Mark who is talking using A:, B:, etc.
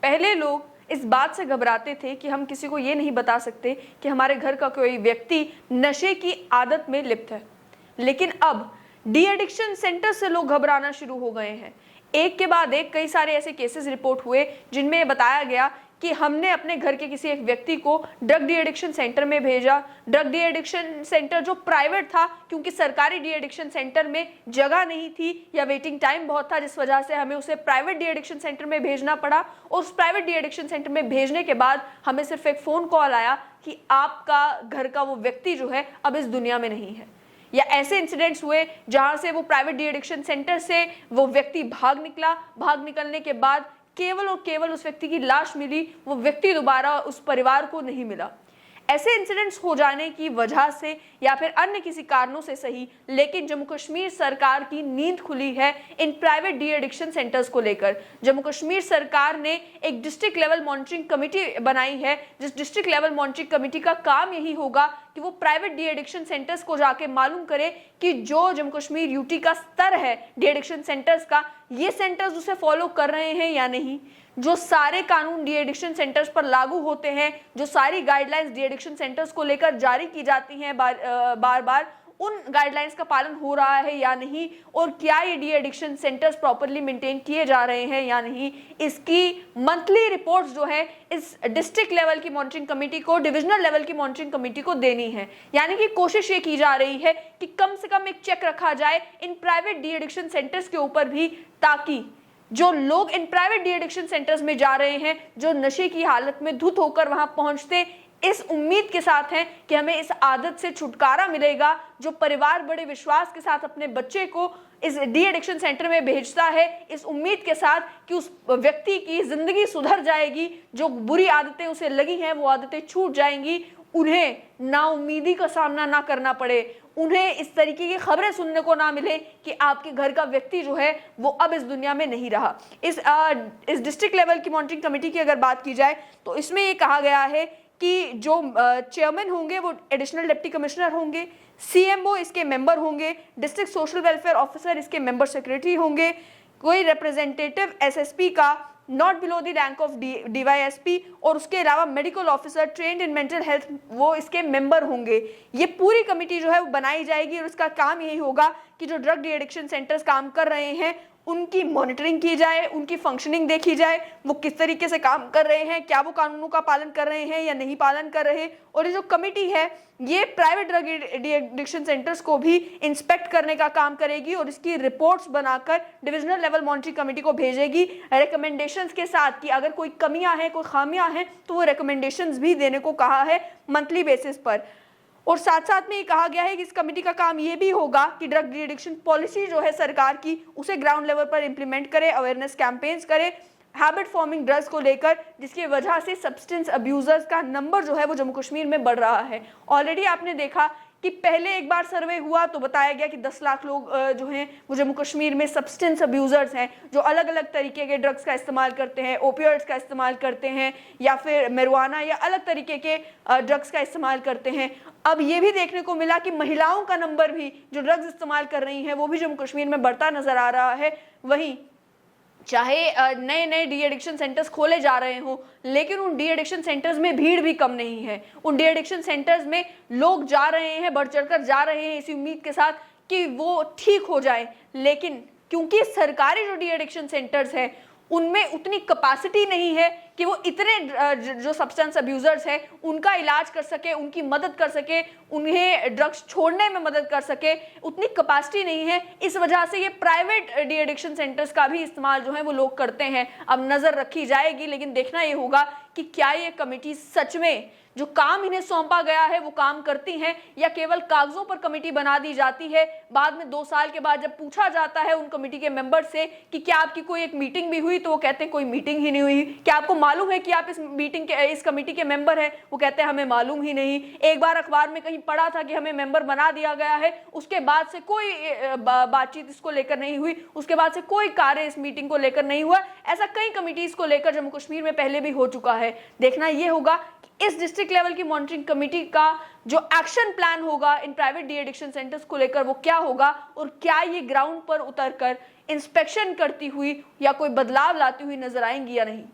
A: पहले लोग इस बात से घबराते थे कि हम किसी को ये नहीं बता सकते कि हमारे घर का कोई व्यक्ति नशे की आदत में लिप्त है, लेकिन अब डी एडिक्शन सेंटर से लोग घबराना शुरू हो गए हैं। एक के बाद एक कई सारे ऐसे केसेस रिपोर्ट हुए जिनमें बताया गया कि हमने अपने घर के किसी एक व्यक्ति को ड्रग डी एडिक्शन सेंटर में भेजा। ड्रग डी एडिक्शन सेंटर जो प्राइवेट था, क्योंकि सरकारी डी एडिक्शन सेंटर में जगह नहीं थी या वेटिंग टाइम बहुत था, जिस वजह से हमें उसे प्राइवेट डी एडिक्शन सेंटर में भेजना पड़ा। और उस प्राइवेट डी एडिक्शन सेंटर में भेजने के बाद हमें सिर्फ एक फ़ोन कॉल आया कि आपका घर का वो व्यक्ति जो है अब इस दुनिया में नहीं है। या ऐसे इंसिडेंट्स हुए जहां से वो प्राइवेट डी एडिक्शन सेंटर से वो व्यक्ति भाग निकला, भाग निकलने के बाद केवल और केवल उस व्यक्ति की लाश मिली, वो व्यक्ति दोबारा उस परिवार को नहीं मिला। ऐसे इंसिडेंट्स हो जाने की वजह से या फिर अन्य किसी कारणों से सही, लेकिन जम्मू कश्मीर सरकार की नींद खुली है in private de addiction centres को लेकर। जम्मू कश्मीर सरकार ने एक डिस्ट्रिक्ट लेवल मॉनिटरिंग कमेटी बनाई है, जिस डिस्ट्रिक्ट लेवल मॉनिटरिंग कमेटी का काम यही होगा कि वो प्राइवेट डी एडिक्शन सेंटर्स को जाके मालूम करे कि जो जम्मू कश्मीर यूटी का स्तर है डी एडिक्शन सेंटर्स का, ये सेंटर्स उसे फॉलो कर रहे हैं या नहीं। जो सारे कानून डी एडिक्शन सेंटर्स पर लागू होते हैं, जो सारी गाइडलाइंस डी एडिक्शन सेंटर्स को लेकर जारी की जाती हैं बार बार, उन गाइडलाइंस का पालन हो रहा है या नहीं, और क्या ये de addiction centres properly maintain किए जा रहे हैं या नहीं, इसकी मंथली रिपोर्ट्स जो है इस डिस्ट्रिक्ट लेवल की मॉनिटरिंग कमेटी को, डिविजनल लेवल की मॉनिटरिंग कमेटी को देनी है। यानी कि कोशिश ये की जा रही है कि कम से कम एक चेक रखा जाए in private de addiction centres के ऊपर भी, ताकि जो लोग in private de addiction centres में जा रहे हैं, जो नशे की हालत में धुत होकर वहां पहुंचते इस उम्मीद के साथ हैं कि हमें इस आदत से छुटकारा मिलेगा, जो परिवार बड़े विश्वास के साथ अपने बच्चे को इस डी एडिक्शन सेंटर में भेजता है इस उम्मीद के साथ कि उस व्यक्ति की जिंदगी सुधर जाएगी, जो बुरी आदतें उसे लगी हैं वो आदतें छूट जाएंगी, उन्हें नाउम्मीदी का सामना ना करना पड़े, उन्हें इस तरीके की खबरें सुनने को ना मिले कि आपके घर का व्यक्ति जो है वो अब इस दुनिया में नहीं रहा। इस डिस्ट्रिक्ट लेवल की मॉनिटरिंग कमेटी की अगर बात की जाए तो इसमें ये कहा गया है कि जो चेयरमैन होंगे वो एडिशनल डिप्टी कमिश्नर होंगे, सीएमओ इसके मेंबर होंगे, डिस्ट्रिक्ट सोशल वेलफेयर ऑफिसर इसके मेंबर सेक्रेटरी होंगे, कोई रिप्रेजेंटेटिव एसएसपी का not below the rank of DYSP, और उसके अलावा medical officer trend in mental health वो इसके मेंबर होंगे। ये पूरी कमेटी जो है वो बनाई जाएगी और इसका काम यही होगा कि जो ड्रग डी एडिक्शन सेंटर्स काम कर रहे हैं उनकी मॉनिटरिंग की जाए, उनकी फंक्शनिंग देखी जाए, वो किस तरीके से काम कर रहे हैं, क्या वो कानूनों का पालन कर रहे हैं या नहीं पालन कर रहे। और ये जो कमेटी है ये private drug de addiction centres को भी इंस्पेक्ट करने का काम करेगी और इसकी रिपोर्ट्स बनाकर डिविजनल लेवल मॉनिटरिंग कमेटी को भेजेगी रिकमेंडेशंस के साथ कि अगर कोई कमियां हैं, कोई खामियां हैं तो वो रिकमेंडेशंस भी देने को कहा है मंथली बेसिस पर। और साथ साथ में ये कहा गया है कि इस कमेटी का काम ये भी होगा कि ड्रग डी एडिक्शन पॉलिसी जो है सरकार की उसे ग्राउंड लेवल पर इंप्लीमेंट करे, अवेयरनेस कैंपेन्स करे हैबिट फॉर्मिंग ड्रग्स को लेकर, जिसकी वजह से सब्सटेंस अब्यूजर्स का नंबर जो है वो जम्मू कश्मीर में बढ़ रहा है। ऑलरेडी आपने देखा कि पहले एक बार सर्वे हुआ तो बताया गया कि 10 लाख लोग जो हैं वो जम्मू कश्मीर में सब्सटेंस अब्यूजर्स हैं, जो अलग अलग तरीके के ड्रग्स का इस्तेमाल करते हैं, ओपियोइड्स का इस्तेमाल करते हैं या फिर marijuana या अलग तरीके के ड्रग्स का इस्तेमाल करते हैं। अब ये भी देखने को मिला कि महिलाओं का नंबर भी जो ड्रग्स इस्तेमाल कर रही हैं वो भी जम्मू कश्मीर में बढ़ता नजर आ रहा है। वहीं चाहे नए नए डी एडिक्शन सेंटर्स खोले जा रहे हों, लेकिन उन डी एडिक्शन सेंटर्स में भीड़ भी कम नहीं है। उन डी एडिक्शन सेंटर्स में लोग जा रहे हैं, बढ़ चढ़कर जा रहे हैं इसी उम्मीद के साथ कि वो ठीक हो जाए, लेकिन क्योंकि सरकारी जो डी एडिक्शन सेंटर्स हैं उनमें उतनी कैपेसिटी नहीं है कि वो इतने जो सब्सटेंस अब्यूजर्स हैं उनका इलाज कर सके, उनकी मदद कर सके, उन्हें ड्रग्स छोड़ने में मदद कर सके, उतनी कैपेसिटी नहीं है। इस वजह से ये प्राइवेट डी एडिक्शन सेंटर्स का भी इस्तेमाल जो है वो लोग करते हैं। अब नज़र रखी जाएगी, लेकिन देखना ये होगा कि क्या ये कमेटी सच में जो काम इन्हें सौंपा गया है वो काम करती हैं या केवल कागजों पर कमेटी बना दी जाती है। बाद में 2 साल के बाद जब पूछा जाता है उन कमेटी के मेंबर से कि क्या आपकी कोई एक मीटिंग भी हुई, तो वो कहते हैं कोई मीटिंग ही नहीं हुई। क्या आपको मालूम है कि आप इस कमेटी के मेंबर हैं? वो कहते हैं हमें मालूम ही नहीं। एक बार अखबार में कहीं पढ़ा था कि हमें मेंबर बना दिया गया है, उसके बाद से कोई बातचीत इसको लेकर नहीं हुई, उसके बाद से कोई कार्य इस मीटिंग को लेकर नहीं हुआ। ऐसा कई कमेटीज को लेकर जम्मू कश्मीर में पहले भी हो चुका है। देखना यह होगा इस डिस्ट्रिक्ट लेवल की मॉनिटरिंग कमेटी का जो एक्शन प्लान होगा in private de addiction centres को लेकर वो क्या होगा, और क्या ये ग्राउंड पर उतरकर इंस्पेक्शन करती हुई या कोई बदलाव लाती हुई नजर आएंगी या नहीं।